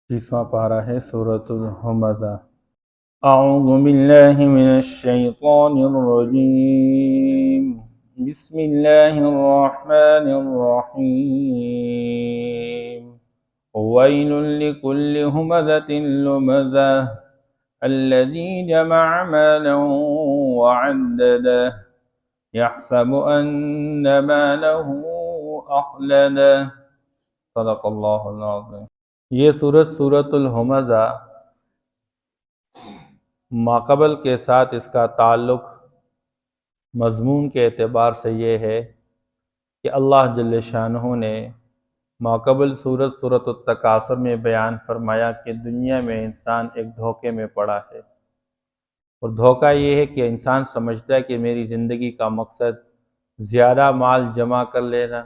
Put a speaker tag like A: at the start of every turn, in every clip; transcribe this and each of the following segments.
A: تیسواں پارہ ہے سورۃ الہمزہ۔ اعوذ باللہ من الشیطان الرجیم، بسم اللہ الرحمن الرحیم۔ ویل لکل ہمزۃ لمزہ الذی جمع مالا وعددہ یحسب ان مالہ اخلدہ۔ صدق اللہ العظیم۔ یہ سورۃ الہمزہ ماقبل کے ساتھ اس کا تعلق مضمون کے اعتبار سے یہ ہے کہ اللہ جل شانہ نے ماقبل سورۃ التکاثر میں بیان فرمایا کہ دنیا میں انسان ایک دھوکے میں پڑا ہے، اور دھوکہ یہ ہے کہ انسان سمجھتا ہے کہ میری زندگی کا مقصد زیادہ مال جمع کر لینا،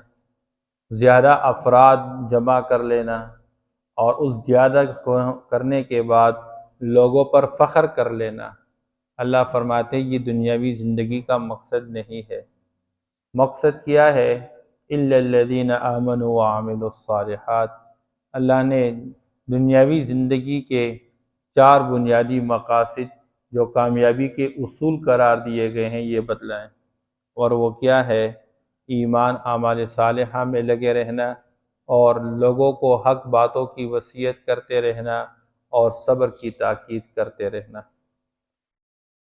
A: زیادہ افراد جمع کر لینا، اور اس زیادہ کرنے کے بعد لوگوں پر فخر کر لینا۔ اللہ فرماتے ہیں یہ دنیاوی زندگی کا مقصد نہیں ہے۔ مقصد کیا ہے؟ الا الذین آمنوا وعملوا الصالحات۔ اللہ نے دنیاوی زندگی کے 4 بنیادی مقاصد جو کامیابی کے اصول قرار دیے گئے ہیں یہ بتلائیں، اور وہ کیا ہے؟ ایمان، اعمال صالحہ میں لگے رہنا، اور لوگوں کو حق باتوں کی وصیت کرتے رہنا، اور صبر کی تاکید کرتے رہنا۔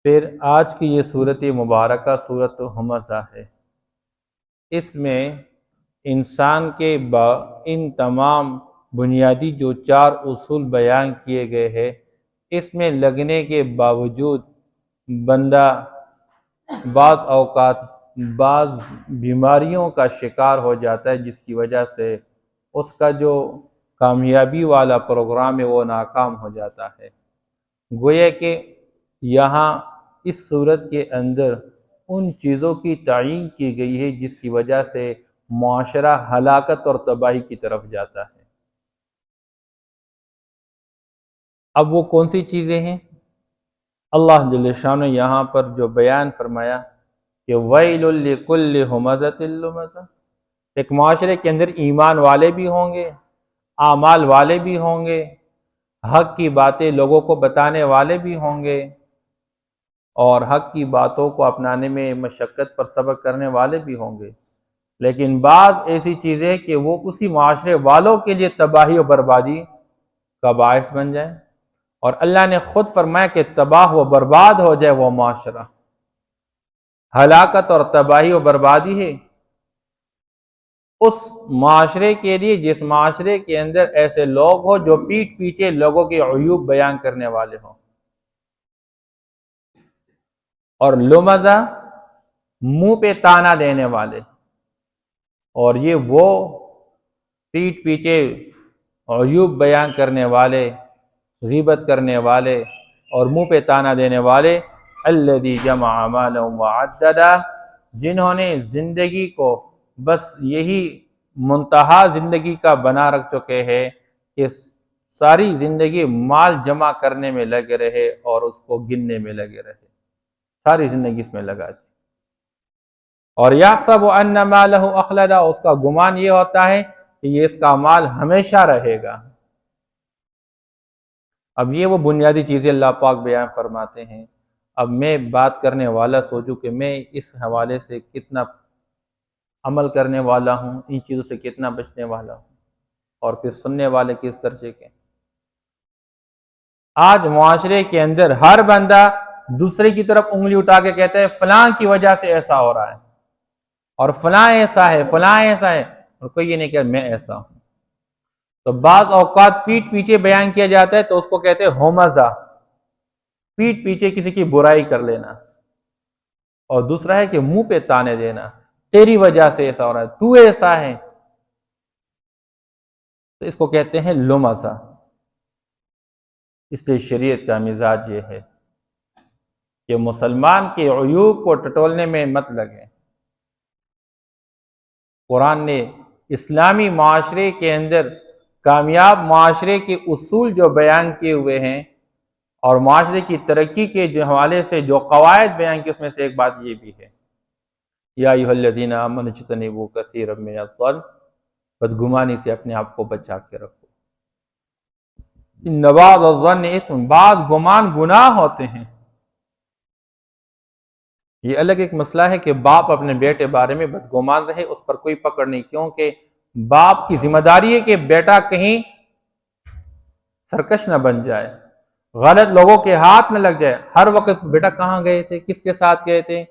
A: پھر آج کی یہ صورت مبارکہ سورۃ ہمزہ ہے۔ اس میں انسان کے ان تمام بنیادی جو 4 اصول بیان کیے گئے ہیں، اس میں لگنے کے باوجود بندہ بعض اوقات بعض بیماریوں کا شکار ہو جاتا ہے، جس کی وجہ سے اس کا جو کامیابی والا پروگرام ہے وہ ناکام ہو جاتا ہے۔ گویا کہ یہاں اس صورت کے اندر ان چیزوں کی تعیین کی گئی ہے جس کی وجہ سے معاشرہ ہلاکت اور تباہی کی طرف جاتا ہے۔ اب وہ کون سی چیزیں ہیں؟ اللہ جل شانہ نے یہاں پر جو بیان فرمایا کہ ویل لکل ہمزۃ لمزہ، ایک معاشرے کے اندر ایمان والے بھی ہوں گے، اعمال والے بھی ہوں گے، حق کی باتیں لوگوں کو بتانے والے بھی ہوں گے، اور حق کی باتوں کو اپنانے میں مشقت پر صبر کرنے والے بھی ہوں گے، لیکن بعض ایسی چیزیں کہ وہ اسی معاشرے والوں کے لیے تباہی و بربادی کا باعث بن جائیں، اور اللہ نے خود فرمایا کہ تباہ و برباد ہو جائے وہ معاشرہ۔ ہلاکت اور تباہی و بربادی ہے اس معاشرے کے لیے جس معاشرے کے اندر ایسے لوگ ہو جو پیٹھ پیچھے لوگوں کے عیوب بیان کرنے والے ہوں، اور لمزہ منہ پہ تانا دینے والے، اور یہ وہ پیٹھ پیچھے عیوب بیان کرنے والے، غیبت کرنے والے اور منہ پہ تانا دینے والے، الذی جمع مالا وعددہ، جنہوں نے زندگی کو بس یہی منتہا زندگی کا بنا رکھ چکے ہیں کہ ساری زندگی مال جمع کرنے میں لگے رہے اور اس کو گننے میں لگے رہے، ساری زندگی اس میں لگا دی، اور یحسب ان مالہ اخلدہ، اس کا گمان یہ ہوتا ہے کہ یہ اس کا مال ہمیشہ رہے گا۔ اب یہ وہ بنیادی چیزیں اللہ پاک بیان فرماتے ہیں۔ اب میں بات کرنے والا سوچوں کہ میں اس حوالے سے کتنا عمل کرنے والا ہوں، ان چیزوں سے کتنا بچنے والا ہوں، اور پھر سننے والے کس درجے کے۔ آج معاشرے کے اندر ہر بندہ دوسرے کی طرف انگلی اٹھا کے کہتا ہے فلاں کی وجہ سے ایسا ہو رہا ہے، اور فلاں ایسا ہے، فلاں ایسا ہے، اور کوئی یہ نہیں کہ میں ایسا ہوں۔ تو بعض اوقات پیٹھ پیچھے بیان کیا جاتا ہے تو اس کو کہتے ہیں ہمزہ، پیٹھ پیچھے کسی کی برائی کر لینا، اور دوسرا ہے کہ منہ پہ تانے دینا، تیری وجہ سے ایسا ہو رہا ہے، تو ایسا ہے، تو اس کو کہتے ہیں لمزہ۔ اس لیے شریعت کا مزاج یہ ہے کہ مسلمان کے عیوب کو ٹٹولنے میں مت لگیں۔ قرآن نے اسلامی معاشرے کے اندر کامیاب معاشرے کے اصول جو بیان کیے ہوئے ہیں، اور معاشرے کی ترقی کے جو حوالے سے جو قواعد بیان کی، اس میں سے ایک بات یہ بھی ہے، یا ایھا الذین آمنوا اجتنبوا کثیرا من الظن، بدگمانی سے اپنے آپ کو بچا کے رکھو۔ ان بعض الظن اثم، بعض گمان گناہ ہوتے ہیں۔ یہ الگ ایک مسئلہ ہے کہ باپ اپنے بیٹے بارے میں بدگمان رہے، اس پر کوئی پکڑ نہیں، کیونکہ باپ کی ذمہ داری ہے کہ بیٹا کہیں سرکش نہ بن جائے، غلط لوگوں کے ہاتھ میں لگ جائے۔ ہر وقت بیٹا کہاں گئے تھے، کس کے ساتھ گئے تھے،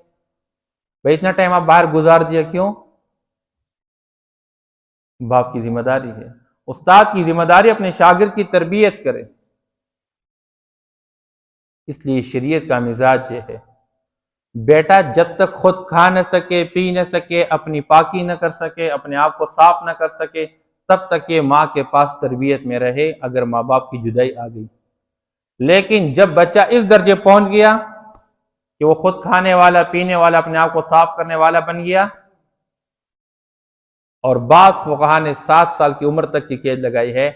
A: بھائی اتنا ٹائم آپ باہر گزار دیا کیوں؟ باپ کی ذمہ داری ہے۔ استاد کی ذمہ داری اپنے شاگرد کی تربیت کرے، اس لیے شریعت کا مزاج یہ ہے، بیٹا جب تک خود کھا نہ سکے، پی نہ سکے، اپنی پاکی نہ کر سکے، اپنے آپ کو صاف نہ کر سکے، تب تک یہ ماں کے پاس تربیت میں رہے اگر ماں باپ کی جدائی آ گئی۔ لیکن جب بچہ اس درجے پہنچ گیا کہ وہ خود کھانے والا، پینے والا، اپنے آپ کو صاف کرنے والا بن گیا، اور بعض فقہا نے 7 سال کی عمر تک کی قید لگائی ہے،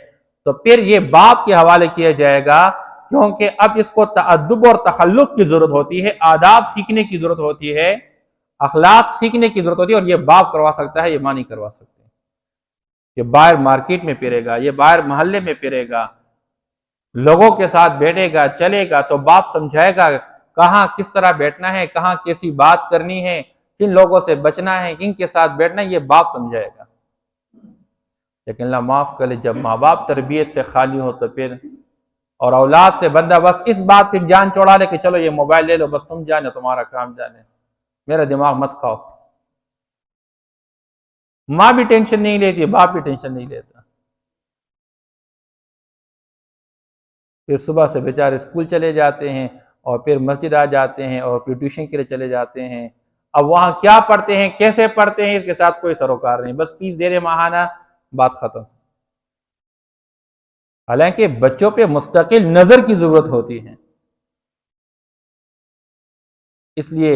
A: تو پھر یہ باپ کے حوالے کیا جائے گا، کیونکہ اب اس کو تأدب اور تخلق کی ضرورت ہوتی ہے، آداب سیکھنے کی ضرورت ہوتی ہے، اخلاق سیکھنے کی ضرورت ہوتی ہے، اور یہ باپ کروا سکتا ہے، یہ ماں نہیں کروا سکتے۔ یہ باہر مارکیٹ میں پھرے گا، یہ باہر محلے میں پھرے گا، لوگوں کے ساتھ بیٹھے گا، چلے گا، تو باپ سمجھائے گا کہاں کس طرح بیٹھنا ہے، کہاں کیسی بات کرنی ہے، کن لوگوں سے بچنا ہے، کن کے ساتھ بیٹھنا ہے، یہ باپ سمجھائے گا۔ لیکن اللہ معاف کرے، جب ماں باپ تربیت سے خالی ہو تو پھر، اور اولاد سے بندہ بس اس بات پہ جان چوڑا لے کہ چلو یہ موبائل لے لو، بس تم جانے، تمہارا کام جانے، میرا دماغ مت کھاؤ۔ ماں بھی ٹینشن نہیں لیتی، باپ بھی ٹینشن نہیں لیتا۔ پھر صبح سے بیچارے اسکول چلے جاتے ہیں، اور پھر مسجد آ جاتے ہیں، اور پھر ٹیوشن کے لیے چلے جاتے ہیں۔ اب وہاں کیا پڑھتے ہیں، کیسے پڑھتے ہیں، اس کے ساتھ کوئی سروکار نہیں، بس فیس دے رہے ماہانہ، بات ختم۔ حالانکہ بچوں پہ مستقل نظر کی ضرورت ہوتی ہے، اس لیے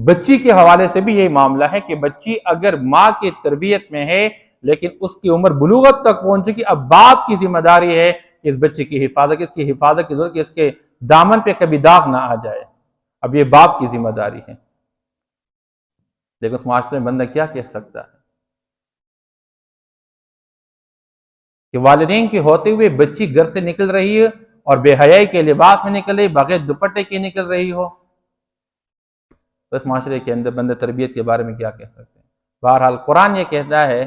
A: بچی کے حوالے سے بھی یہی معاملہ ہے کہ بچی اگر ماں کی تربیت میں ہے، لیکن اس کی عمر بلوغت تک پہنچ چکی، اب باپ کی ذمہ داری ہے کہ اس بچے کی حفاظت، اس کی حفاظت کی ضرورت، کہ اس کے دامن پہ کبھی داغ نہ آ جائے، اب یہ باپ کی ذمہ داری ہے۔ لیکن اس معاشرے میں بندہ کیا کہہ سکتا ہے کہ والدین کے ہوتے ہوئے بچی گھر سے نکل رہی ہے اور بے حیائی کے لباس میں نکل رہی، بغیر دوپٹے کے نکل رہی ہو، تو اس معاشرے کے اندر بندہ تربیت کے بارے میں کیا کہہ سکتے ہیں؟ بہرحال قرآن یہ کہتا ہے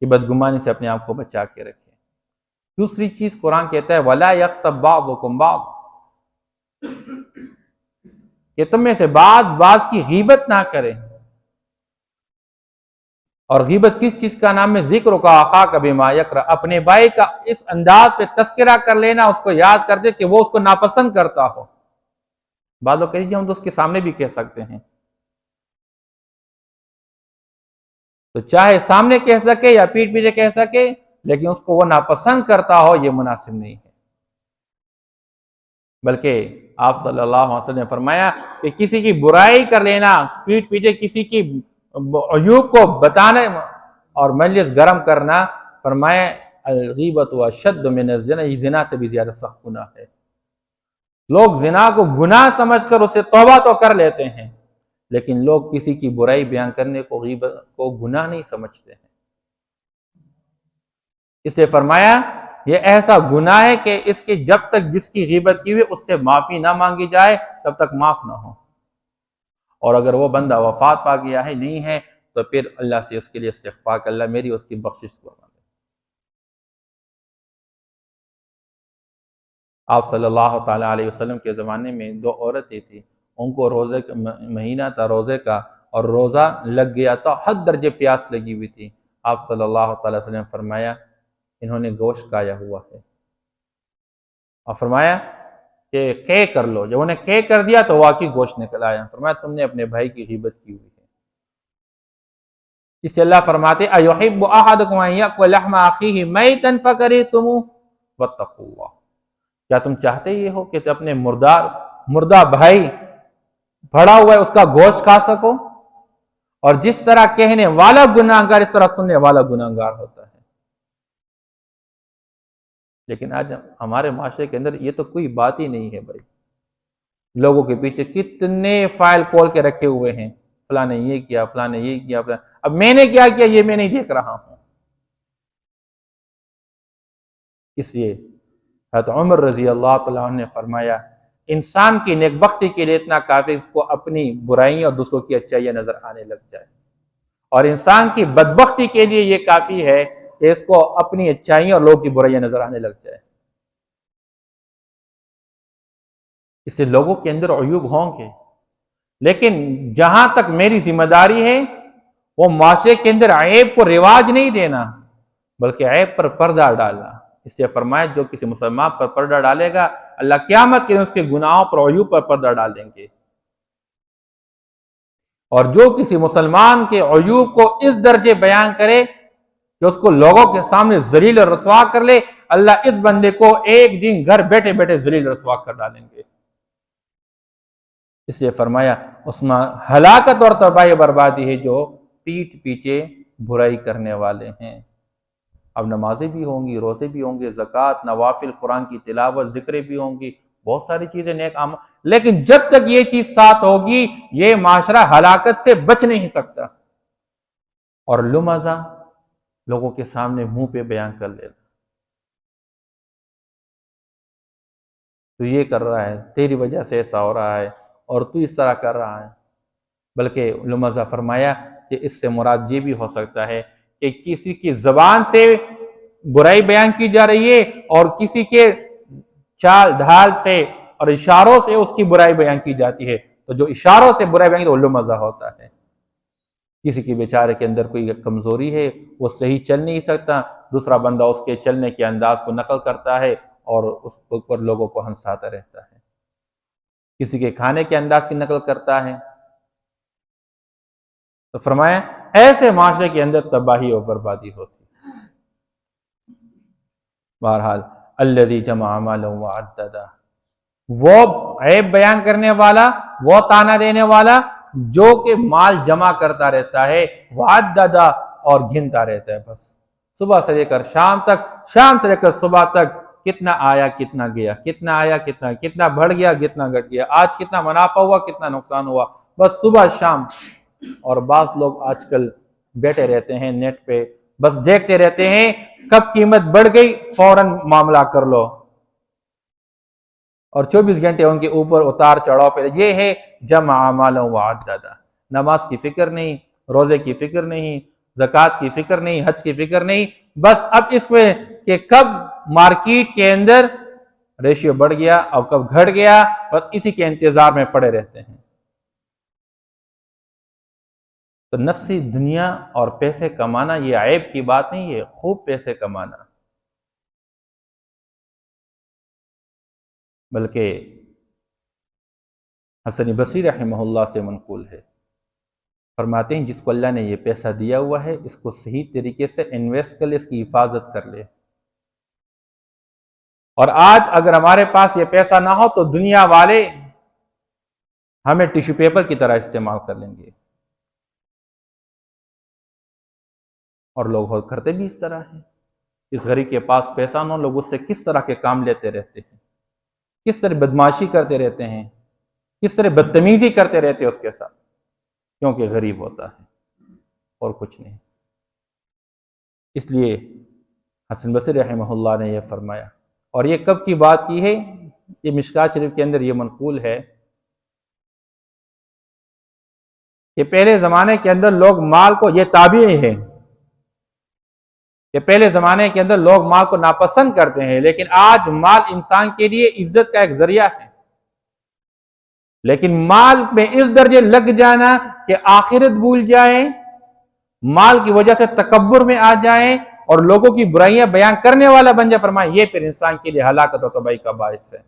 A: کہ بدگمانی سے اپنے آپ کو بچا کے رکھیں۔ دوسری چیز قرآن کہتا ہے وَلَا يَغْتَبْ بَعْضُكُمْ بَعْضًا، کہ تم میں سے بعض کی غیبت نہ کریں۔ اور غیبت کس چیز کا نام ہے؟ ذکر کا اخاک بما یکرہ، اپنے بھائی کا اس انداز پہ تذکرہ کر لینا، اس کو یاد کر دے کہ وہ اس کو ناپسند کرتا ہو۔ بعض لوگ کہتے ہیں ہم تو اس کے سامنے بھی کہہ سکتے ہیں، تو چاہے سامنے کہہ سکے یا پیٹھ پیچھے کہہ سکے، لیکن اس کو وہ ناپسند کرتا ہو، یہ مناسب نہیں ہے۔ بلکہ آپ صلی اللہ علیہ وسلم نے فرمایا کہ کسی کی برائی کر لینا، پیٹھ پیچھے کسی کی عیوب کو بتانے اور مجلس گرم کرنا، فرمایا الغیبۃ اشد من الزنا، یہ زنا سے بھی زیادہ سخت گناہ ہے۔ لوگ زنا کو گناہ سمجھ کر اسے توبہ تو کر لیتے ہیں، لیکن لوگ کسی کی برائی بیان کرنے کو غیبت کو گناہ نہیں سمجھتے ہیں۔ اس لیے فرمایا یہ ایسا گناہ ہے کہ اس کے جب تک جس کی غیبت کی ہوئی اس سے معافی نہ مانگی جائے تب تک معاف نہ ہو، اور اگر وہ بندہ وفات پا گیا ہے، نہیں ہے، تو پھر اللہ سے اس کے لیے استغفار کہ اللہ میری اس کی بخشش فرما دے۔ آپ صلی اللہ تعالیٰ علیہ وسلم کے زمانے میں 2 عورتیں تھیں، ان کو روزے کا مہینہ تھا، روزے کا، اور روزہ لگ گیا تو حد درجے پیاس لگی ہوئی تھی۔ آپ صلی اللہ تعالیٰ وسلم نے فرمایا انہوں نے گوشت کھایا ہوا ہے، اور فرمایا کہ قے کر لو۔ جب انہیں قے کر دیا تو واقعی گوشت نکل آیا۔ فرمایا تم نے اپنے بھائی کی غیبت کی ہوئی ہے۔ اس سے اللہ فرماتے اَيُحِبُّ أَحَدُكُمْ أَن يَأْكُلَ لَحْمَ أَخِيهِ مَيْتًا فَكَرِهْتُمُوهُ وَاتَّقُوا اللَّهَ، کیا تم چاہتے یہ ہو کہ اپنے مردہ بھائی بھڑا ہوا ہے اس کا گوشت کھا سکو؟ اور جس طرح کہنے والا گناہگار، اس طرح سننے والا گناہگار ہوتا ہے۔ لیکن آج ہمارے معاشرے کے اندر یہ تو کوئی بات ہی نہیں ہے بھائی، لوگوں کے پیچھے کتنے فائل کھول کے رکھے ہوئے ہیں، فلاں نے یہ کیا، فلاں نے یہ کیا، اب میں نے کیا کیا یہ میں نہیں دیکھ رہا ہوں۔ اس لیے حضرت عمر رضی اللہ تعالیٰ عنہ نے فرمایا انسان کی نیک بختی کے لیے اتنا کافی اس کو اپنی برائیاں اور دوسروں کی اچھائیاں نظر آنے لگ جائے، اور انسان کی بدبختی کے لیے یہ کافی ہے کہ اس کو اپنی اچھائیاں اور لوگوں کی برائیاں نظر آنے لگ جائے۔ اس سے لوگوں کے اندر عیوب ہوں گے، لیکن جہاں تک میری ذمہ داری ہے وہ معاشرے کے اندر عیب کو رواج نہیں دینا بلکہ عیب پر پردہ ڈالنا۔ اس لیے فرمایا جو کسی مسلمان پر پردہ ڈالے گا اللہ قیامت کے دن اس کے گناہوں پر عیوب پر پردہ ڈال دیں گے، اور جو کسی مسلمان کے عیوب کو اس درجے بیان کرے کہ اس کو لوگوں کے سامنے ذلیل اور رسوا کر لے، اللہ اس بندے کو ایک دن گھر بیٹھے بیٹھے ذلیل اور رسوا کر ڈالیں گے۔ اس لیے فرمایا اس میں ہلاکت اور تباہی بربادی ہے جو پیٹھ پیچھے برائی کرنے والے ہیں۔ اب نمازیں بھی ہوں گی، روزے بھی ہوں گے، زکوٰۃ، نوافل، قرآن کی تلاوت، ذکریں بھی ہوں گی، بہت ساری چیزیں نیک عمل، لیکن جب تک یہ چیز ساتھ ہوگی یہ معاشرہ ہلاکت سے بچ نہیں سکتا، اور لمزہ لوگوں کے سامنے منہ پہ بیان کر لینا تو یہ کر رہا ہے، تیری وجہ سے ایسا ہو رہا ہے اور تو اس طرح کر رہا ہے، بلکہ لمزہ فرمایا کہ اس سے مراد یہ بھی ہو سکتا ہے کہ کسی کی زبان سے برائی بیان کی جا رہی ہے اور کسی کے چال ڈھال سے اور اشاروں سے اس کی برائی بیان کی جاتی ہے، تو جو اشاروں سے برائی بیان کی وہ لمزہ ہوتا ہے۔ کسی کے بیچارے کے اندر کوئی کمزوری ہے، وہ صحیح چل نہیں سکتا، دوسرا بندہ اس کے چلنے کے انداز کو نقل کرتا ہے اور اس پر لوگوں کو ہنساتا رہتا ہے، کسی کے کھانے کے انداز کی نقل کرتا ہے، تو فرمایا ایسے معاشرے کے اندر تباہی اور بربادی ہوتی ہے۔ بہرحال الذی جمع مالا وعددہ، وہ عیب بیان کرنے والا، وہ طعنہ دینے والا جو کہ مال جمع کرتا رہتا ہے، وعددہ اور گنتا رہتا ہے، بس صبح سے لے کر شام تک، شام سے لے کر صبح تک کتنا آیا کتنا گیا، کتنا آیا کتنا بڑھ گیا کتنا گھٹ گیا، آج کتنا منافع ہوا کتنا نقصان ہوا، بس صبح شام۔ اور بعض لوگ آج کل بیٹھے رہتے ہیں نیٹ پہ، بس دیکھتے رہتے ہیں کب قیمت بڑھ گئی فوراً معاملہ کر لو، اور 24 گھنٹے ان کے اوپر اتار چڑھاؤ پہ۔ یہ ہے جمع مالا وعددہ، نماز کی فکر نہیں، روزے کی فکر نہیں، زکوٰۃ کی فکر نہیں، حج کی فکر نہیں، بس اب اس میں کہ کب مارکیٹ کے اندر ریشیو بڑھ گیا اور کب گھٹ گیا، بس اسی کے انتظار میں پڑے رہتے ہیں۔ تو نفسی دنیا اور پیسے کمانا یہ عیب کی بات نہیں ہے، خوب پیسے کمانا، بلکہ حسن بصری رحمہ اللہ سے منقول ہے، فرماتے ہیں جس کو اللہ نے یہ پیسہ دیا ہوا ہے اس کو صحیح طریقے سے انویسٹ کر لے، اس کی حفاظت کر لے، اور آج اگر ہمارے پاس یہ پیسہ نہ ہو تو دنیا والے ہمیں ٹیشو پیپر کی طرح استعمال کر لیں گے، اور لوگ کرتے بھی اس طرح ہیں۔ اس غریب کے پاس پیسہ نہ ہو، لوگ اس سے کس طرح کے کام لیتے رہتے ہیں، کس طرح بدمعاشی کرتے رہتے ہیں، کس طرح بدتمیزی کرتے رہتے ہیں اس کے ساتھ، کیونکہ غریب ہوتا ہے اور کچھ نہیں۔ اس لیے حسن بصری رحمہ اللہ نے یہ فرمایا، اور یہ کب کی بات کی ہے، یہ مشکات شریف کے اندر یہ منقول ہے کہ پہلے زمانے کے اندر لوگ مال کو، یہ تابعی ہے کہ پہلے زمانے کے اندر لوگ مال کو ناپسند کرتے ہیں، لیکن آج مال انسان کے لیے عزت کا ایک ذریعہ ہے، لیکن مال میں اس درجے لگ جانا کہ آخرت بھول جائے، مال کی وجہ سے تکبر میں آ جائے اور لوگوں کی برائیاں بیان کرنے والا بن جائے، فرمائے یہ پھر انسان کے لیے ہلاکت و تباہی کا باعث ہے۔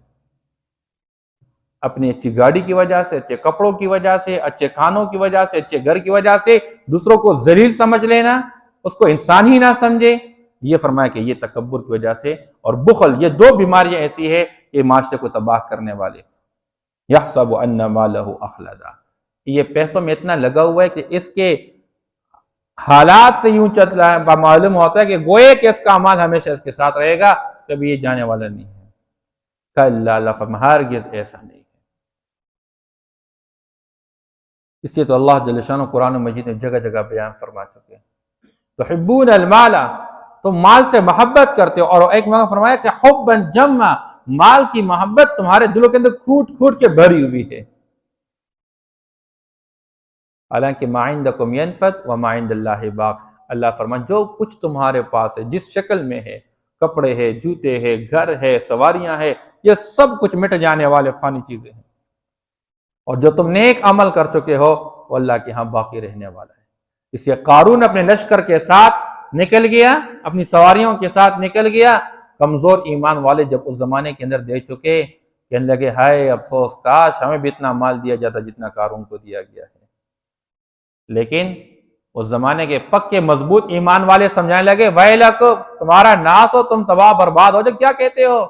A: اپنی اچھی گاڑی کی وجہ سے، اچھے کپڑوں کی وجہ سے، اچھے کھانوں کی وجہ سے، اچھے گھر کی وجہ سے دوسروں کو ذلیل سمجھ لینا، اس کو انسان ہی نہ سمجھے، یہ فرمایا کہ یہ تکبر کی وجہ سے، اور بخل، یہ دو بیماریاں ایسی ہے کہ معاشرے کو تباہ کرنے والے۔ یحسب ان مالہ اخلدا، یہ پیسوں میں اتنا لگا ہوا ہے کہ اس کے حالات سے یوں چل رہا ہے، معلوم ہوتا ہے کہ گوئے کہ اس کا مال ہمیشہ اس کے ساتھ رہے گا، کبھی یہ جانے والا نہیں ہے۔ کلا لا، ہرگز ایسا نہیں ہے۔ اس لیے تو اللہ جل شانہ قرآن مجید میں جگہ جگہ بیان فرما چکے ہیں، تحبون المال، تم مال سے محبت کرتے ہو، اور ایک موقع فرمایا کہ حبًا جما، مال کی محبت تمہارے دلوں کے اندر کھوٹ کھوٹ کے بھری ہوئی ہے۔ حالانکہ ما عندکم ینفد وما عند اللہ باق، اللہ فرمایا جو کچھ تمہارے پاس ہے، جس شکل میں ہے، کپڑے ہے، جوتے ہے، گھر ہے، سواریاں ہے، یہ سب کچھ مٹ جانے والے فانی چیزیں ہیں، اور جو تم نیک عمل کر چکے ہو وہ اللہ کے ہاں باقی رہنے والا ہے۔ اس لیے قارون اپنے لشکر کے ساتھ نکل گیا، اپنی سواریوں کے ساتھ نکل گیا۔ کمزور ایمان والے جب اس زمانے کے اندر دیکھ چکے، کہنے لگے ہائے افسوس، کاش ہمیں بھی اتنا مال دیا جاتا جتنا قارون کو دیا گیا ہے۔ لیکن اس زمانے کے پکے مضبوط ایمان والے سمجھانے لگے ویلک، تمہارا ناس ہو، تم تباہ برباد ہو جائے، کیا کہتے ہو؟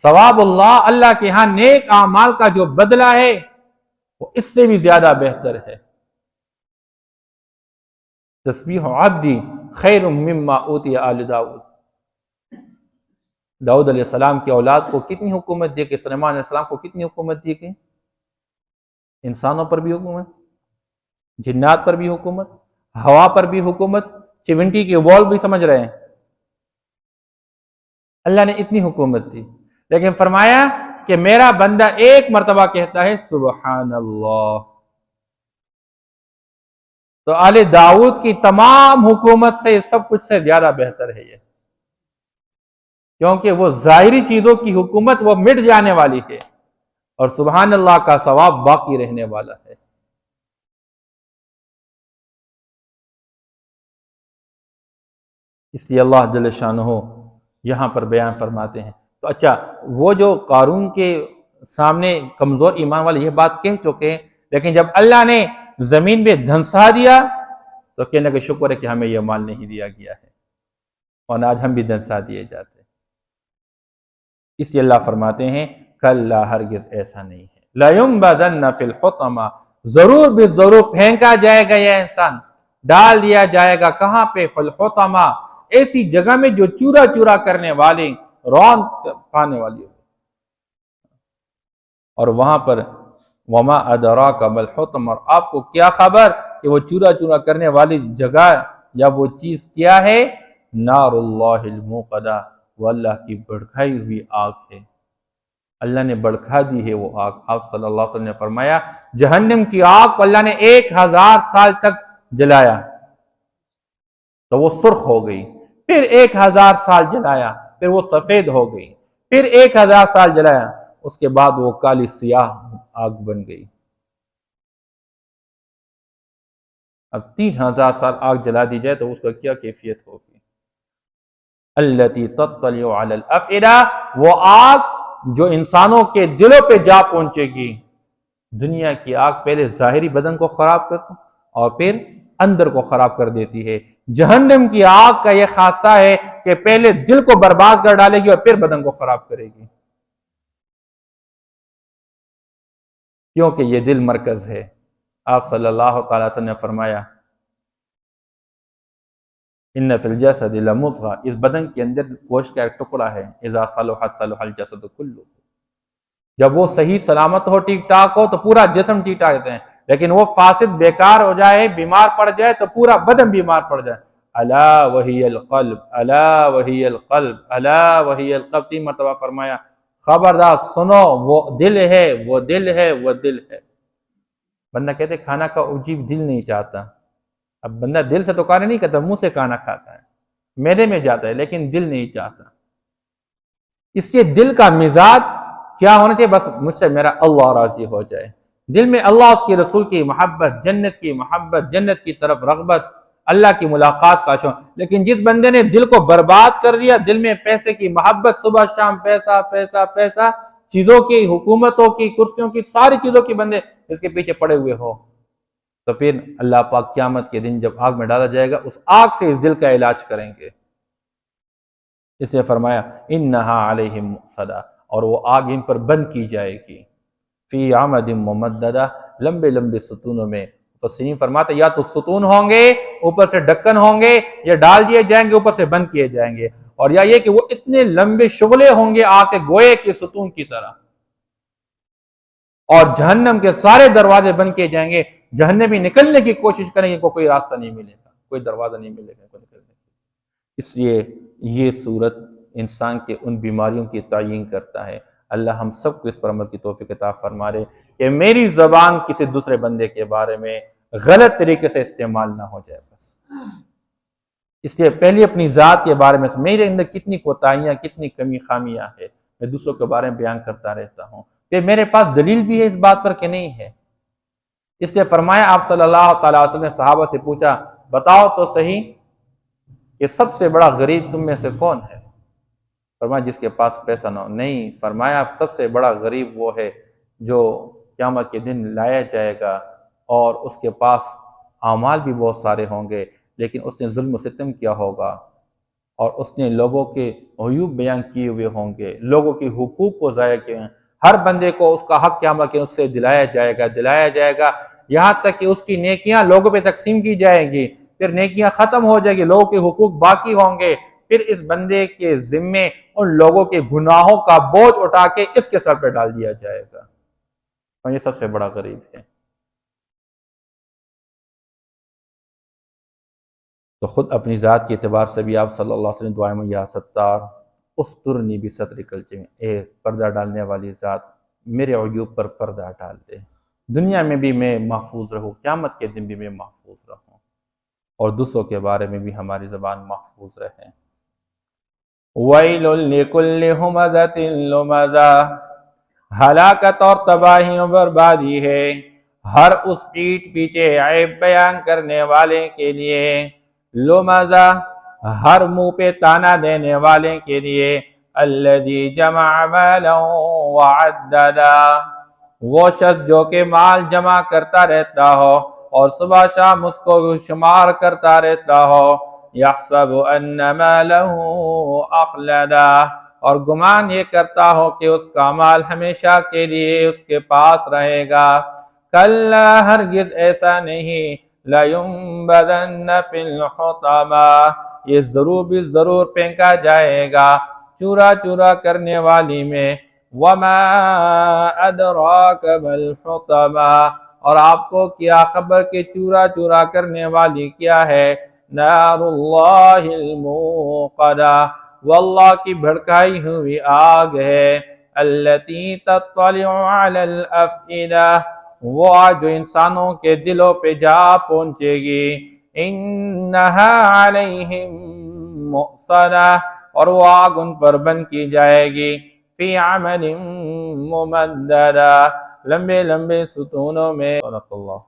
A: ثواب اللہ، اللہ کے ہاں نیک اعمال کا جو بدلہ ہے وہ اس سے بھی زیادہ بہتر ہے۔ تسبیح عبدی خیر مما اوتی آل داؤد۔ داؤد علیہ السلام کی اولاد کو کتنی حکومت دی گئی، سلیمان علیہ السلام کو کتنی حکومت دی گئی؟ انسانوں پر بھی حکومت، جنات پر بھی حکومت، ہوا پر بھی حکومت، چیونٹی کی وال بھی سمجھ رہے ہیں، اللہ نے اتنی حکومت دی، لیکن فرمایا کہ میرا بندہ ایک مرتبہ کہتا ہے سبحان اللہ، تو آل داؤد کی تمام حکومت سے سب کچھ سے زیادہ بہتر ہے یہ، کیونکہ وہ ظاہری چیزوں کی حکومت وہ مٹ جانے والی ہے، اور سبحان اللہ کا ثواب باقی رہنے والا ہے۔ اس لیے اللہ جل شانہ یہاں پر بیان فرماتے ہیں۔ تو اچھا، وہ جو قارون کے سامنے کمزور ایمان والے یہ بات کہہ چکے ہیں، لیکن جب اللہ نے زمین میں دھنسا دیا تو کہنے لگے شکر ہے کہ ہمیں یہ مال نہیں دیا گیا ہے، اور آج ہم بھی دھنسا دیے جاتے ہیں۔ اس لیے اللہ فرماتے ہیں کلا، ہرگز ایسا نہیں ہے، لَيُنبَذَنَّ فِي الْحُطَمَةِ، ضرور بھی ضرور پھینکا جائے گا یہ انسان، ڈال دیا جائے گا، کہاں پہ؟ فِي الْحُطَمَةِ، ایسی جگہ میں جو چورا چورا کرنے والے، رون پانے والی ہو، اور وہاں پر وما ادراک ما الحطمہ، اور آپ کو کیا خبر کہ وہ چورا چورا کرنے والی جگہ یا وہ چیز کیا ہے؟ نار اللہ الموقدہ، وہ اللہ کی بھڑکائی ہوئی آگ ہے، اللہ نے بھڑکا دی ہے وہ آگ۔ آپ صلی اللہ علیہ وسلم نے فرمایا جہنم کی آگ کو اللہ نے 1000 سال تک جلایا تو وہ سرخ ہو گئی، پھر 1000 سال جلایا پھر وہ سفید ہو گئی، پھر 1000 سال جلایا، اس کے بعد وہ کالی سیاہ آگ بن گئی۔ اب 3000 سال آگ جلا دی جائے تو اس کا کیا کیفیت ہوگی؟ التی تطلع علی الافئدہ، وہ آگ جو انسانوں کے دلوں پہ جا پہنچے گی۔ دنیا کی آگ پہلے ظاہری بدن کو خراب کرتی اور پھر اندر کو خراب کر دیتی ہے، جہنم کی آگ کا یہ خاصہ ہے کہ پہلے دل کو برباد کر ڈالے گی اور پھر بدن کو خراب کرے گی، کیونکہ یہ دل مرکز ہے۔ آپ صلی اللہ تعالی وسلم نے فرمایا ان فی الجسد لمضغہ، اس بدن کے اندر گوشت کا ایک ٹکڑا ہے، اذا صلحت صلح الجسد کلہ، جب وہ صحیح سلامت ہو، ٹھیک ٹھاک ہو تو پورا جسم ٹھیک ٹھاک رہتے ہیں، لیکن وہ فاسد بیکار ہو جائے، بیمار پڑ جائے تو پورا بدن بیمار پڑ جائے۔ الا وہی القلب، الا وہی القلب، الا وہی القلب، 3 مرتبہ فرمایا، خبردار سنو، وہ دل ہے، وہ دل ہے، وہ دل ہے۔ بندہ کہتے کھانا کا عجیب دل نہیں چاہتا، اب بندہ دل سے تو کھانا نہیں کہتا، منہ سے کھانا کھاتا ہے، معدے میں جاتا ہے، لیکن دل نہیں چاہتا۔ اس لیے دل کا مزاج کیا ہونا چاہیے؟ بس مجھ سے میرا اللہ راضی ہو جائے، دل میں اللہ، اس کے رسول کی محبت، جنت کی محبت، جنت کی طرف رغبت، اللہ کی ملاقات کا شوق۔ لیکن جس بندے نے دل کو برباد کر دیا، دل میں پیسے کی محبت، صبح شام پیسہ پیسہ پیسہ، چیزوں کی، حکومتوں کی، کرسیوں کی، ساری چیزوں کی بندے اس کے پیچھے پڑے ہوئے ہو، تو پھر اللہ پاک قیامت کے دن جب آگ میں ڈالا جائے گا، اس آگ سے اس دل کا علاج کریں گے۔ اس نے فرمایا انہا علیہم مؤصدہ، اور وہ آگ ان پر بند کی جائے گی، فی عمد ممددہ، لمبے لمبے ستونوں میں۔ مفسرین فرماتے یا تو ستون ہوں گے، اوپر سے ڈھکن ہوں گے، یا ڈال دیے جائیں گے، اوپر سے بند کیے جائیں گے، اور یا یہ کہ وہ اتنے لمبے شعلے ہوں گے آگ کے، گوئے کے ستون کی طرح، اور جہنم کے سارے دروازے بند کیے جائیں گے، جہنمی نکلنے کی کوشش کریں گے، کوئی راستہ نہیں ملے گا، کوئی دروازہ نہیں ملے گا کو نکلنے۔ اس لیے یہ صورت انسان کے ان بیماریوں کی تعیین کرتا ہے۔ اللہ ہم سب کو اس پر عمل کی توفیق عطا فرما دے کہ میری زبان کسی دوسرے بندے کے بارے میں غلط طریقے سے استعمال نہ ہو جائے بس۔ اس لیے پہلے اپنی ذات کے بارے میں میرے اندر کتنی کوتاہیاں، کتنی کمی خامیاں ہیں، میں دوسروں کے بارے میں بیان کرتا رہتا ہوں، پھر میرے پاس دلیل بھی ہے اس بات پر کہ نہیں ہے۔ اس لیے فرمایا آپ صلی اللہ تعالیٰ علیہ وسلم نے صحابہ سے پوچھا، بتاؤ تو صحیح کہ سب سے بڑا غریب تم میں سے کون ہے؟ فرمایا جس کے پاس پیسہ نہ ہو۔ نہیں، فرمایا سب سے بڑا غریب وہ ہے جو قیامت کے دن لایا جائے گا اور اس کے پاس اعمال بھی بہت سارے ہوں گے، لیکن اس نے ظلم و ستم کیا ہوگا اور اس نے لوگوں کے عیوب بیان کیے ہوئے ہوں گے، لوگوں کے حقوق کو ضائع کیے ہیں۔ ہر بندے کو اس کا حق قیامت کے اس سے دلایا جائے گا، یہاں تک کہ اس کی نیکیاں لوگوں پہ تقسیم کی جائیں گی، پھر نیکیاں ختم ہو جائیں گی، لوگوں کے حقوق باقی ہوں گے، پھر اس بندے کے ذمے ان لوگوں کے گناہوں کا بوجھ اٹھا کے اس کے سر پہ ڈال دیا جائے گا، اور یہ سب سے بڑا غریب ہے۔ تو خود اپنی ذات کے اعتبار سے بھی آپ صلی اللہ علیہ وسلم دعائیں میں یا ستار استرنی بستر کلچے، اے پردہ ڈالنے والی ذات میرے عیوب پر پردہ ڈال دے، دنیا میں بھی میں محفوظ رہوں، قیامت کے دن بھی میں محفوظ رہوں، اور دوسروں کے بارے میں بھی ہماری زبان محفوظ رہے۔ وَيْلٌ لِكُلِّ ہُمَزَةٍ لُمَزَةٍ، ہلاکت اور تباہی و بربادی ہے ہر اس پیٹھ پیچھے عیب بیان کرنے والے کے لیے، لمزہ ہر منہ پہ تانا دینے والے کے لیے، الذی جمع مالا وعددا، وہ شخص جو کہ مال جمع کرتا رہتا ہو اور صبح شام اس کو شمار کرتا رہتا ہو، یحسب ان مالہ اخلدا، اور گمان یہ کرتا ہو کہ اس کا مال ہمیشہ کے لیے اس کے پاس رہے گا، کلا ہرگز ایسا نہیں، لَيُنبَذَنَّ فِي الْحُطَمَةِ، یہ ضرور بھی ضرور پھینکا جائے گا چورا چورا کرنے والی میں، وَمَا أَدْرَاكَ مَا الْحُطَمَةِ، اور آپ کو کیا خبر کہ چورا چورا کرنے والی کیا ہے، نار اللہ الموقدہ، وہ اللہ کی بھڑکائی ہوئی آگ ہے، التي تطلع على الافئدہ، وہ آگ جو انسانوں کے دلوں پہ جا پہنچے گی، انہا علیہم مؤصدہ، اور وہ آگ ان پر بند کی جائے گی، فی عمل ممددہ، لمبے لمبے ستونوں میں۔ صدق اللہ۔